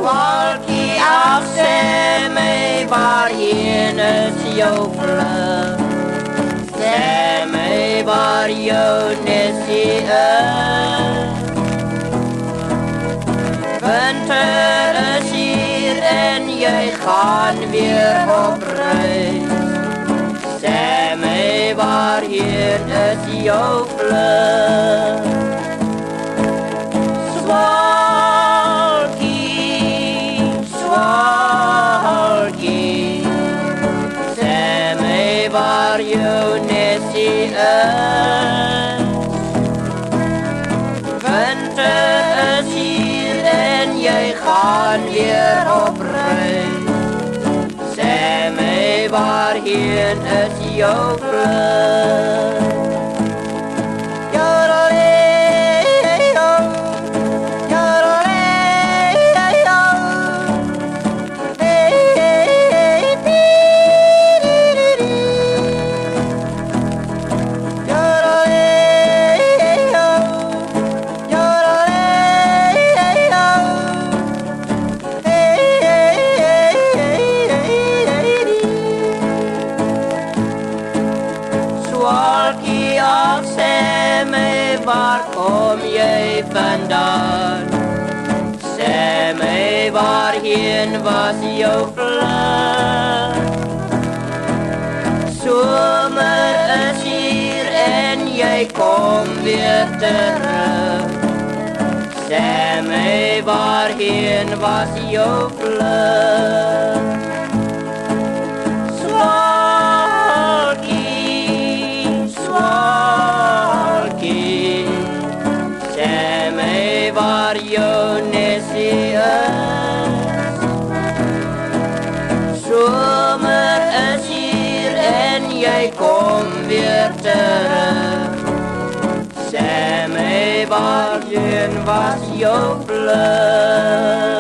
Walkie af se me varje sjofle se me varje nesi Winter is hier en jy gaan weer op reis Sê my waarheen is jou vlug Swalkie Sê my waar jou nesie is Winter is hier en jy gaan weer op reis Sê my waarheen is jou vlug Walkie af, sê my waar kom jy vandaan Sê my waarheen was jou vlug Somer is hier en jy kom weer terug Sê my waarheen was jou vlug Waar jou nesie is Somer is hier en jy kom weer terug Sê my waarheen was jou vlug